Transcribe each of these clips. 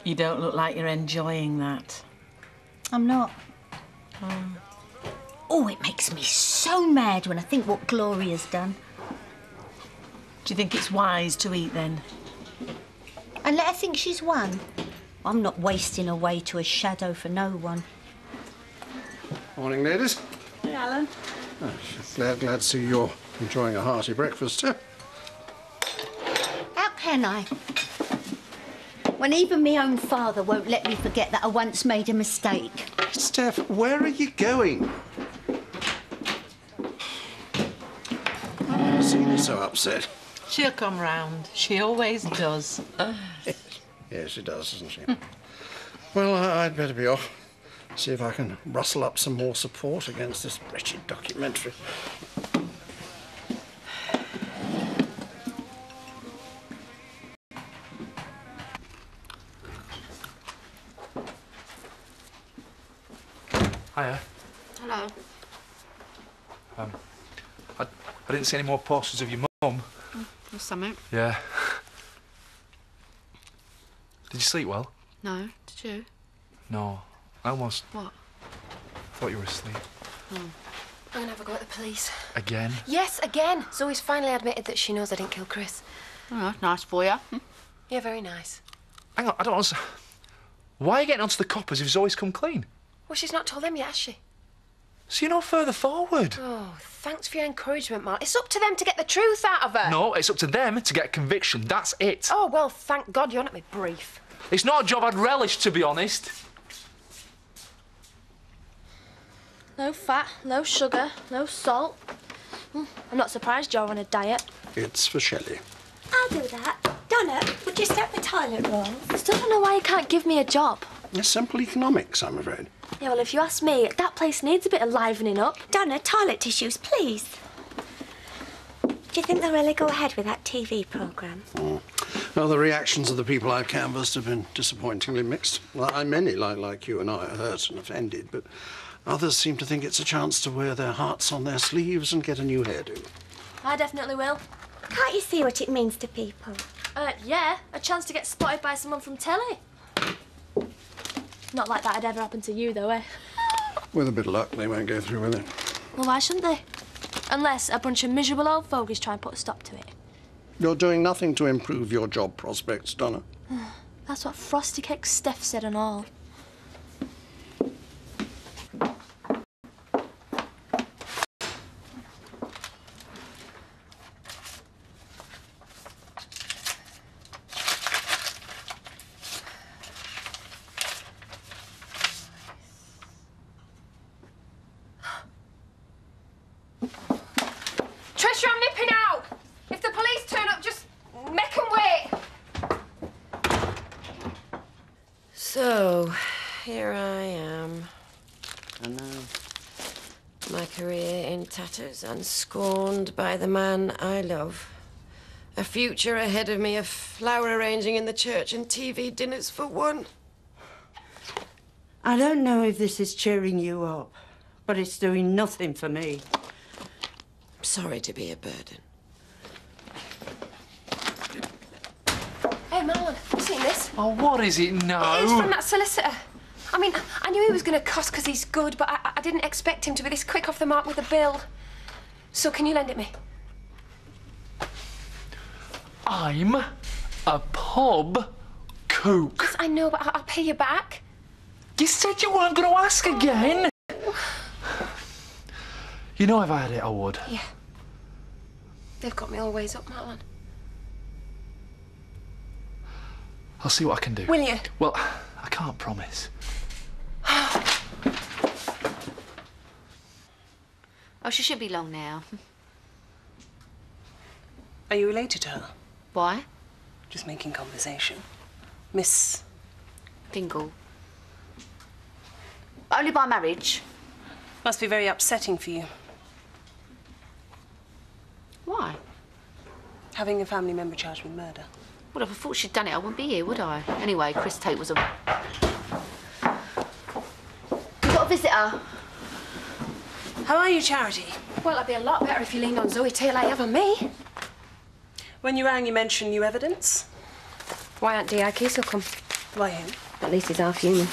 You don't look like you're enjoying that. I'm not. Oh, it makes me so mad when I think what Gloria's done. Do you think it's wise to eat, then? And let her think she's won. I'm not wasting away to a shadow for no one. Morning, ladies. Hey, Alan. Oh, glad to see you're enjoying a hearty breakfast, too. How can I? When even my own father won't let me forget that I once made a mistake. Steph, where are you going? I've never seen you so upset. She'll come round. She always does. Yes, she does, doesn't she? Well, I'd better be off. See if I can rustle up some more support against this wretched documentary. Hiya. Hello. I didn't see any more posters of your mum. What's something? Yeah. Did you sleep well? No. Did you? No. I almost What? thought you were asleep. I'm gonna have a go at the police. Again? Yes, again. Zoe's finally admitted that she knows I didn't kill Chris. Oh, nice for you. Yeah, very nice. Hang on, I don't understand. Why are you getting onto the coppers if Zoe's come clean? Well, she's not told them yet, has she? So you're no further forward. Oh, thanks for your encouragement, Mark. It's up to them to get the truth out of her. No, it's up to them to get conviction. That's it. Oh, well, thank God you're not my brief. It's not a job I'd relish, to be honest. No fat, no sugar, no salt. I'm not surprised you're on a diet. It's for Shelley. I'll do that. Donna, would you step the toilet roll? I still don't know why you can't give me a job. It's simple economics, I'm afraid. Yeah, well, if you ask me, that place needs a bit of livening up. Donna, toilet tissues, please. Do you think they'll really go ahead with that TV programme? Well, the reactions of the people I've canvassed have been disappointingly mixed. Well, many, like you and I, are hurt and offended, but others seem to think it's a chance to wear their hearts on their sleeves and get a new hairdo. I definitely will. Can't you see what it means to people? Yeah, a chance to get spotted by someone from telly. Not like that'd ever happen to you, though, eh? With a bit of luck, they won't go through with it. Well, why shouldn't they? Unless a bunch of miserable old fogies try and put a stop to it. You're doing nothing to improve your job prospects, Donna. That's what Frosty Cake Steph said and all. Trisha, I'm nipping out. If the police turn up, just make them wait. So, here I am. I know. My career in tatters and scorned by the man I love. A future ahead of me of flower arranging in the church and TV dinners for one. I don't know if this is cheering you up, but it's doing nothing for me. I'm sorry to be a burden. Hey, Marlon, have you seen this? Oh, what is it now? It's from that solicitor. I mean, I knew he was going to cost because he's good, but I didn't expect him to be this quick off the mark with a bill. So can you lend it me? I'm a pub cook. Yes, I know, but I'll pay you back. You said you weren't going to ask again. You know if I had it, I would. Yeah. They've got me all ways up, Marlon. I'll see what I can do. Will you? Well, I can't promise. Oh, she should be long now. Are you related to her? Why? Just making conversation. Miss... Dingle. Only by marriage. Must be very upsetting for you. Why? Having a family member charged with murder. Well, if I thought she'd done it, I wouldn't be here, would I? Anyway, Chris Tate was a... You've got a visitor. How are you, Charity? Well, it'd be a lot better if you leaned on Zoe Taylor over me. When you rang, you mentioned new evidence. Why aren't DI keys will come? Why him? At least he's half human.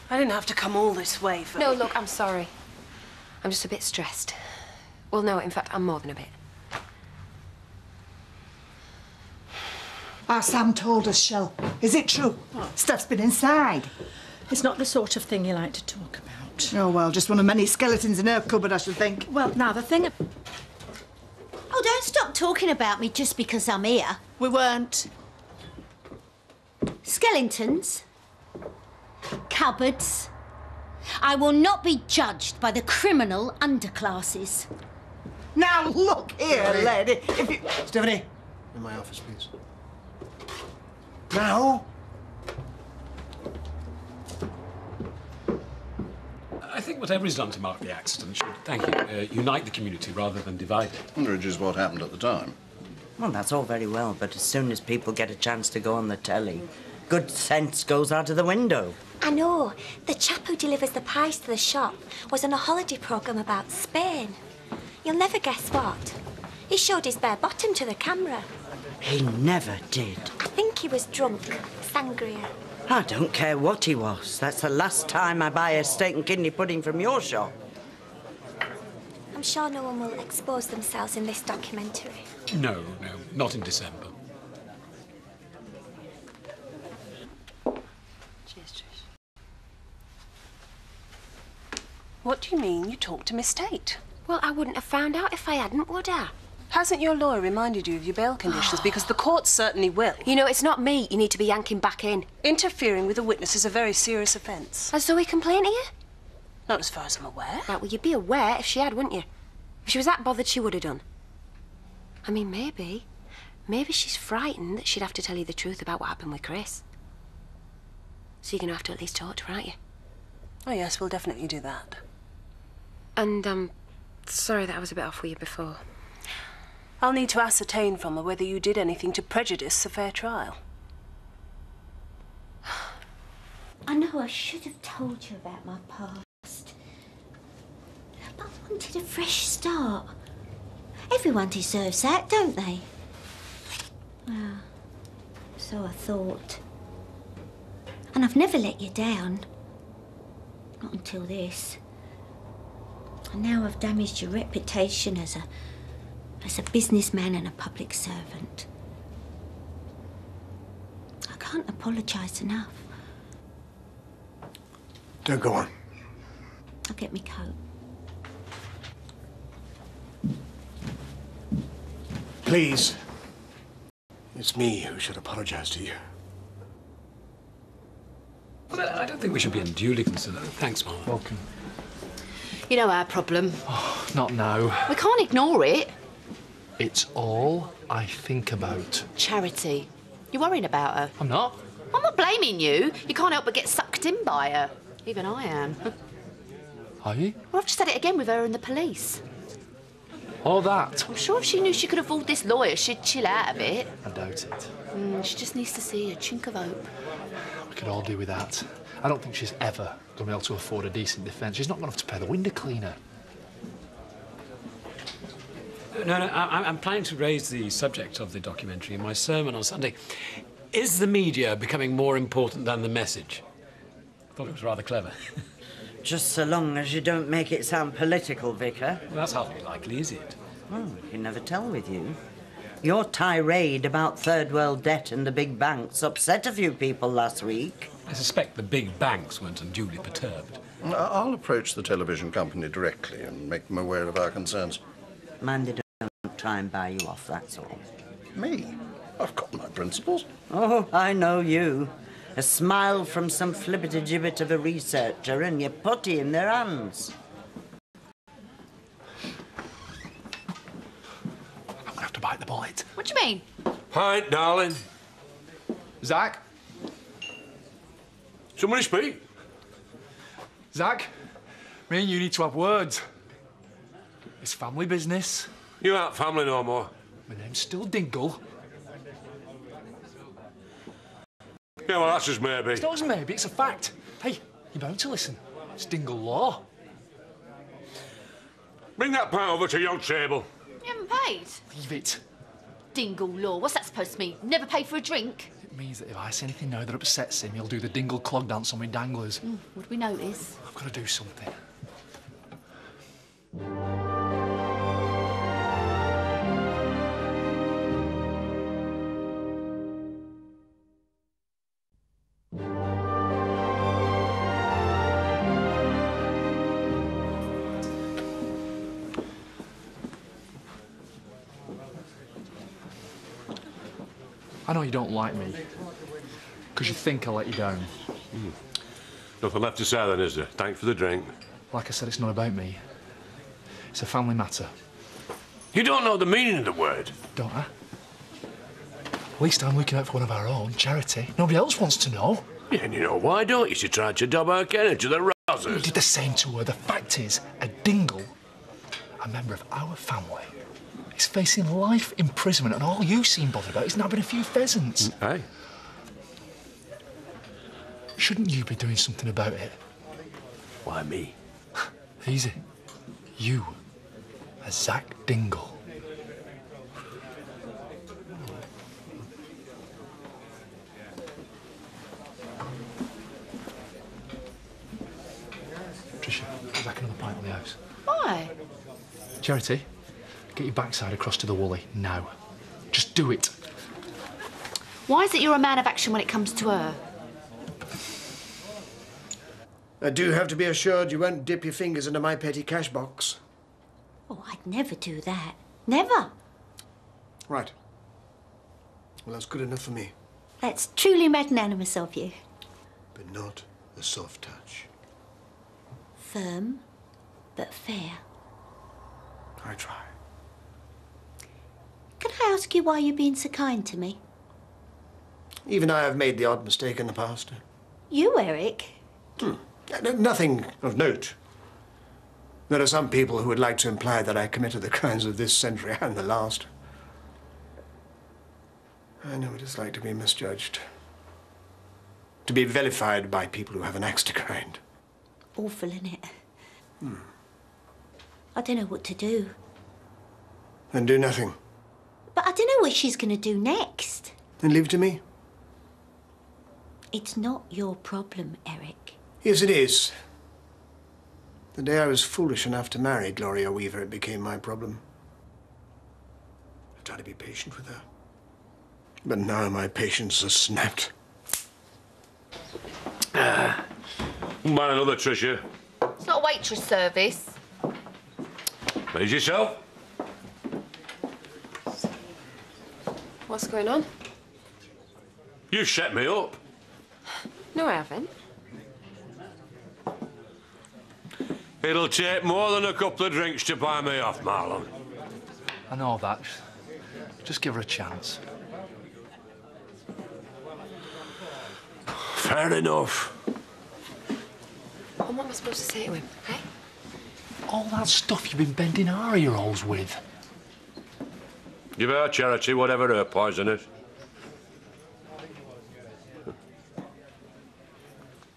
I didn't have to come all this way for... No, look, I'm sorry. I'm just a bit stressed. Well, no, in fact, I'm more than a bit. Sam told us, Shell. Is it true? Steph's been inside. It's not the sort of thing you like to talk about. Oh, well, just one of many skeletons in her cupboard, I should think. Well, now, the thing... Oh, don't stop talking about me just because I'm here. We weren't. Skeletons. Cupboards. I will not be judged by the criminal underclasses. Now, look here, lady. If you... Stephanie, in my office, please. Now. I think whatever is done to mark the accident should, thank you, unite the community rather than divide it. Which is what happened at the time. Well, that's all very well, but as soon as people get a chance to go on the telly, good sense goes out of the window. I know. The chap who delivers the pies to the shop was on a holiday programme about Spain. You'll never guess what. He showed his bare bottom to the camera. He never did. I think he was drunk. Sangria. I don't care what he was. That's the last time I buy a steak and kidney pudding from your shop. I'm sure no one will expose themselves in this documentary. No, not in December. Cheers, Trish. What do you mean you talked to Miss Tate? Well, I wouldn't have found out if I hadn't, would I? Hasn't your lawyer reminded you of your bail conditions? Because the court certainly will. You know, it's not me you need to be yanking back in. Interfering with a witness is a very serious offence. Has Zoe complained to you? Not as far as I'm aware. Right, well, you'd be aware if she had, wouldn't you? If she was that bothered, she would have done. I mean, maybe she's frightened that she'd have to tell you the truth about what happened with Chris. So you're going to have to at least talk to her, aren't you? Oh, yes, we'll definitely do that. And, sorry that I was a bit off with you before. I'll need to ascertain from her whether you did anything to prejudice a fair trial. I know I should have told you about my past. But I wanted a fresh start. Everyone deserves that, don't they? Well, so I thought. And I've never let you down. Not until this. And now I've damaged your reputation as a businessman and a public servant. I can't apologise enough. Don't go on. I'll get me coat. Please. It's me who should apologise to you. Well, I don't think we should be unduly considerate. Thanks, Mama. Welcome. You know our problem. Oh, not now. We can't ignore it. It's all I think about. Charity. You're worrying about her. I'm not. I'm not blaming you. You can't help but get sucked in by her. Even I am. Are you? Well, I've just had it again with her and the police. All that? I'm sure if she knew she could afford this lawyer, she'd chill out a bit. I doubt it. She just needs to see a chink of hope. We could all do with that. I don't think she's ever going to be able to afford a decent defence. She's not going to have to pay the window cleaner. No, I'm planning to raise the subject of the documentary in my sermon on Sunday. Is the media becoming more important than the message? I thought it was rather clever. Just so long as you don't make it sound political, Vicar. Well, that's hardly likely, is it? Oh, you can never tell with you. Your tirade about third world debt and the big banks upset a few people last week. I suspect the big banks weren't unduly perturbed. I'll approach the television company directly and make them aware of our concerns. Mind they don't try and buy you off, that's all. Me? I've got my principles. Oh, I know you. A smile from some flippity-gibbet of a researcher and your putty in their hands. I'm going to have to bite the bullet. What do you mean? Pint, darling. Zach? Somebody speak. Zach, me and you need to have words. It's family business. You aren't family no more. My name's still Dingle. Yeah, well, that's just maybe. It's not as maybe, it's a fact. Hey, you're bound to listen. It's Dingle law. Bring that pint over to your table. You haven't paid. Leave it. Dingle law. What's that supposed to mean? Never pay for a drink? It means that if I say anything now that upsets him, he'll do the dingle clog dance on me danglers. Would we notice? I've got to do something. I know you don't like me, because you think I let you down. Nothing left to say then, is there? Thanks for the drink. Like I said, it's not about me. It's a family matter. You don't know the meaning of the word. Don't I? At least I'm looking out for one of our own, Charity. Nobody else wants to know. Yeah, and you know why don't you? She tried to dob our Kenny to the You rousers. did the same to her. The fact is, a dingle, a member of our family, is facing life imprisonment, and all you seem bothered about is nabbing a few pheasants. Hey? Shouldn't you be doing something about it? Why me? Easy. You, a Zach Dingle. Tricia, Zach another pint on the house. Why? Charity, get your backside across to the Woolly now. Just do it. Why is it you're a man of action when it comes to her? I do have to be assured you won't dip your fingers into my petty cash box. Oh, I'd never do that. Never. Right. Well, that's good enough for me. That's truly magnanimous of you. But not a soft touch. Firm, but fair. I try. Can I ask you why you're being so kind to me? Even I have made the odd mistake in the past. You, Eric? Nothing of note. There are some people who would like to imply that I committed the crimes of this century and the last. I know what it's like to be misjudged. To be vilified by people who have an axe to grind. Awful, innit? I don't know what to do. Then do nothing. But I don't know what she's going to do next. Then leave it to me. It's not your problem, Eric. Yes, it is. The day I was foolish enough to marry Gloria Weaver, it became my problem. I tried to be patient with her. But now my patience has snapped. Man, another Tricia. It's not a waitress service. Please yourself. What's going on? You set me up. No, I haven't. It'll take more than a couple of drinks to buy me off, Marlon. I know that. Just give her a chance. Fair enough. And what am I supposed to say to him, eh? All that stuff you've been bending our ear holes with. Give her Charity whatever her poison is.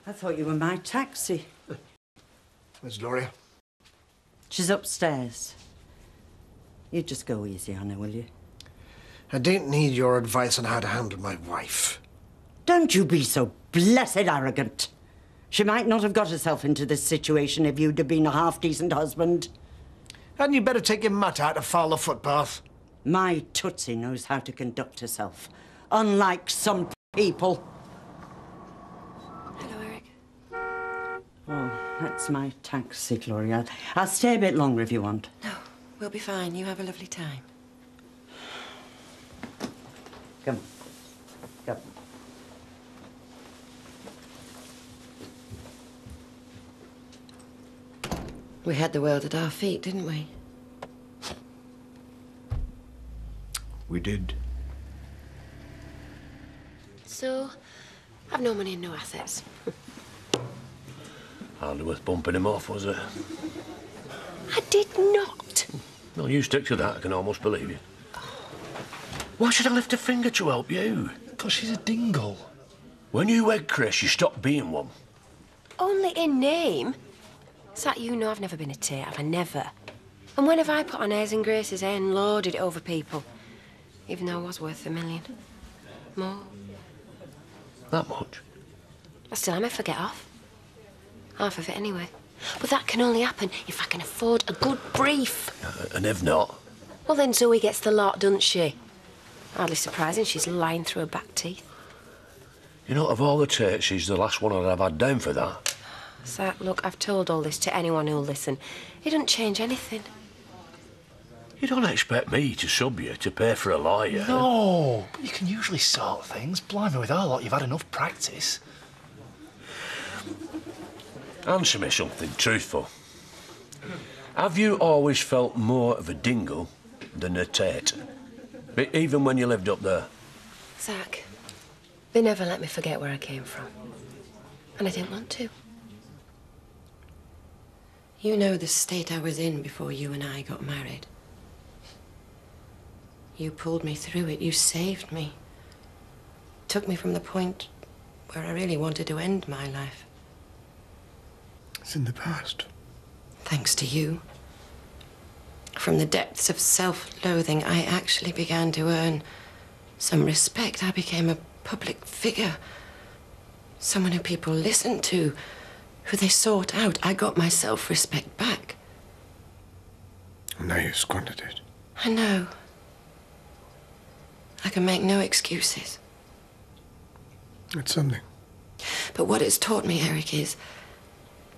I thought you were my taxi. Where's Gloria? She's upstairs. You just go easy on her, will you? I don't need your advice on how to handle my wife. Don't you be so blessed arrogant. She might not have got herself into this situation if you'd have been a half-decent husband. Hadn't you better take your mutt out to follow the footpath? My Tootsie knows how to conduct herself, unlike some people. Hello, Eric. Oh, that's my taxi, Gloria. I'll stay a bit longer if you want. No, we'll be fine. You have a lovely time. Come. Come. We had the world at our feet, didn't we? We did. So, I've no money and no assets. Hardly worth bumping him off, was it? I did not. Well, you stick to that, I can almost believe you. Why should I lift a finger to help you? Because she's a dingle. When you wed Chris, you stopped being one. Only in name. Sat, you know I've never been a tate, have I? Never. And when have I put on airs and graces and lorded it over people? even though I was worth $1 million. More. That much? I still am if I get off. Half of it anyway. But that can only happen if I can afford a good brief. And if not? Well, then Zoe gets the lot, doesn't she? Hardly surprising she's lying through her back teeth. You know, of all the takes, she's the last one I'd have had down for that. Zach, look, I've told all this to anyone who'll listen. It doesn't change anything. You don't expect me to sub you to pay for a lawyer? No, but you can usually sort things. Blimey, with our lot, you've had enough practice. Answer me something truthful. Have you always felt more of a dingle than a Tate? Even when you lived up there? Zach, they never let me forget where I came from. And I didn't want to. You know the state I was in before you and I got married. You pulled me through it. You saved me. Took me from the point where I really wanted to end my life. It's in the past. Thanks to you. From the depths of self-loathing, I actually began to earn some respect. I became a public figure. Someone who people listened to, who they sought out. I got my self-respect back. And now you've squandered it. I know. I can make no excuses. It's something. But what it's taught me, Eric, is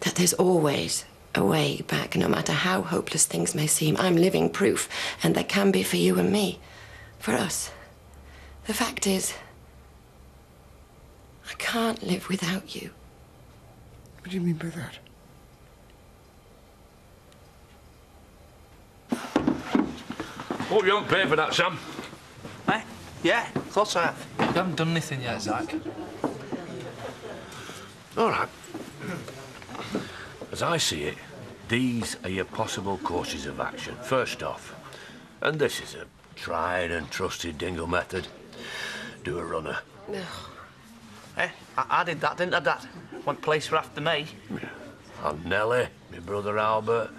that there's always a way back, no matter how hopeless things may seem. I'm living proof, and there can be for you and me, for us. The fact is, I can't live without you. What do you mean by that? Hope you haven't paid for that, Sam. Eh? Yeah, of course I have. You haven't done anything yet, Zach. All right. As I see it, these are your possible courses of action. First off, and this is a tried and trusted dingle method, do a runner. Eh? I did that, didn't I, Dad? One place were after me. Yeah. And Nellie, my brother Albert,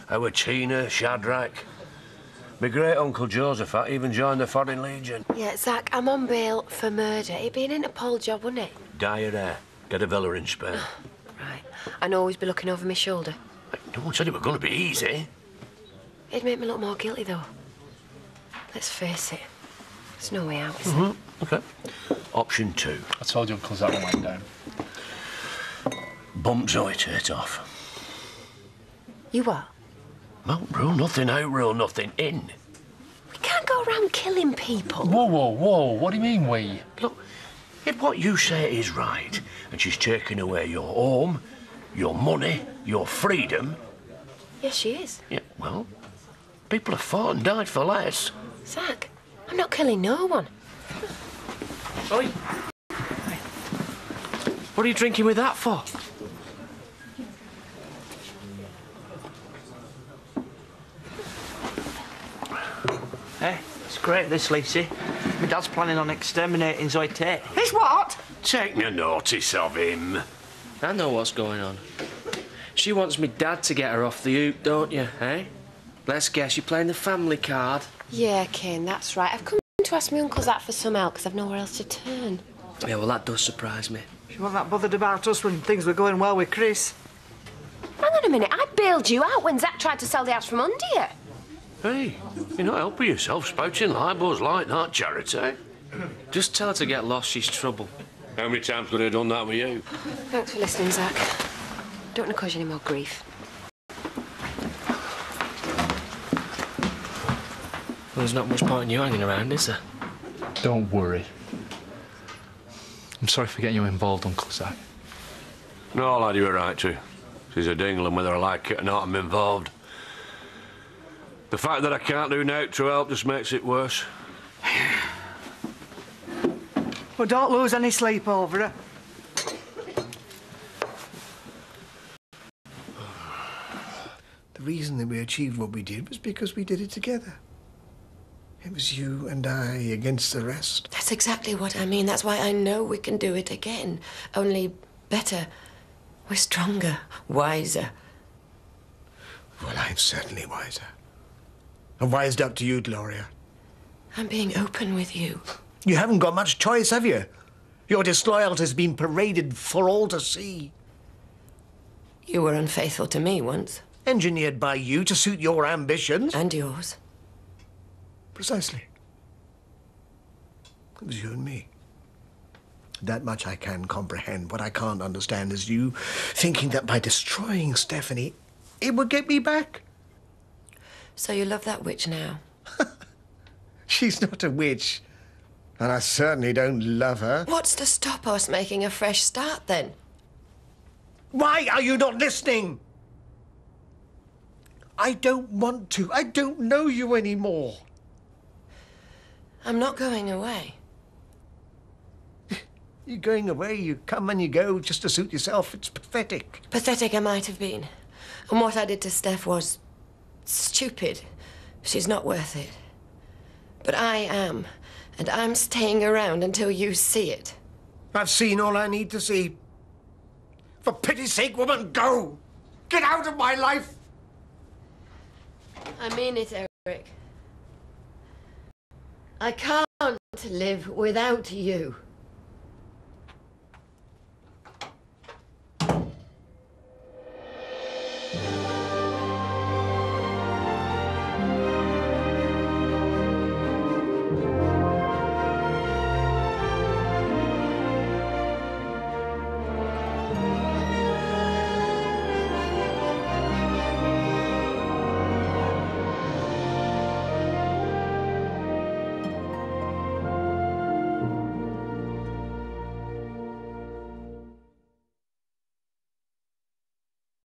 our Tina, Shadrach. My great-uncle Josephat even joined the Foreign Legion. Yeah, Zach, I'm on bail for murder. It'd be an Interpol job, wouldn't it? Dye your hair, get a villa in Spain. Right. And always be looking over my shoulder. No one said it was going to be easy. It'd make me look more guilty, though. Let's face it. There's no way out, is there? OK. Option 2. I told you Uncle Zach went down. Bump Zoe Tate off. You what? Well, rule nothing out, rule nothing in. We can't go around killing people. Whoa, whoa, whoa. What do you mean, we? Look, if what you say is right, and she's taking away your home, your money, your freedom... Yes, she is. Yeah, well, people have fought and died for less. Zach, I'm not killing no one. Oi. What are you drinking with that for? Hey, it's great, this, Lacey. My dad's planning on exterminating Zoe Tate. He's what? Take no notice of him. I know what's going on. She wants me dad to get her off the hook, don't you, eh? Let's guess, you're playing the family card. Yeah, Kane, that's right. I've come to ask my uncle Zach for some help because I've nowhere else to turn. Yeah, well, that does surprise me. She wasn't that bothered about us when things were going well with Chris. Hang on a minute, I bailed you out when Zach tried to sell the house from under you. Hey, you're not helping yourself spouting libels like that, Charity. Just tell her to get lost, she's trouble. How many times could I have done that with you? Thanks for listening, Zach. Don't want to cause you any more grief. Well, there's not much point in you hanging around, is there? Don't worry. I'm sorry for getting you involved, Uncle Zach. No, lad, you were right to. She's a dingle, and whether I like it or not, I'm involved. The fact that I can't do naught to help just makes it worse. Well, don't lose any sleep over her. The reason that we achieved what we did was because we did it together. It was you and I against the rest. That's exactly what I mean. That's why I know we can do it again. Only better. We're stronger, wiser. Well, I'm certainly wiser. I've wised up to you, Gloria. I'm being open with you. You haven't got much choice, have you? Your disloyalty's been paraded for all to see. You were unfaithful to me once. Engineered by you to suit your ambitions. And yours. Precisely. It was you and me. That much I can comprehend. What I can't understand is you thinking that by destroying Stephanie, it would get me back. So you love that witch now? She's not a witch. And I certainly don't love her. What's to stop us making a fresh start, then? Why are you not listening? I don't want to. I don't know you anymore. I'm not going away. You're going away, you come and you go just to suit yourself. It's pathetic. Pathetic I might have been. And what I did to Steph was stupid. She's not worth it. But I am. And I'm staying around until you see it. I've seen all I need to see. For pity's sake, woman, go! Get out of my life! I mean it, Eric. I can't live without you.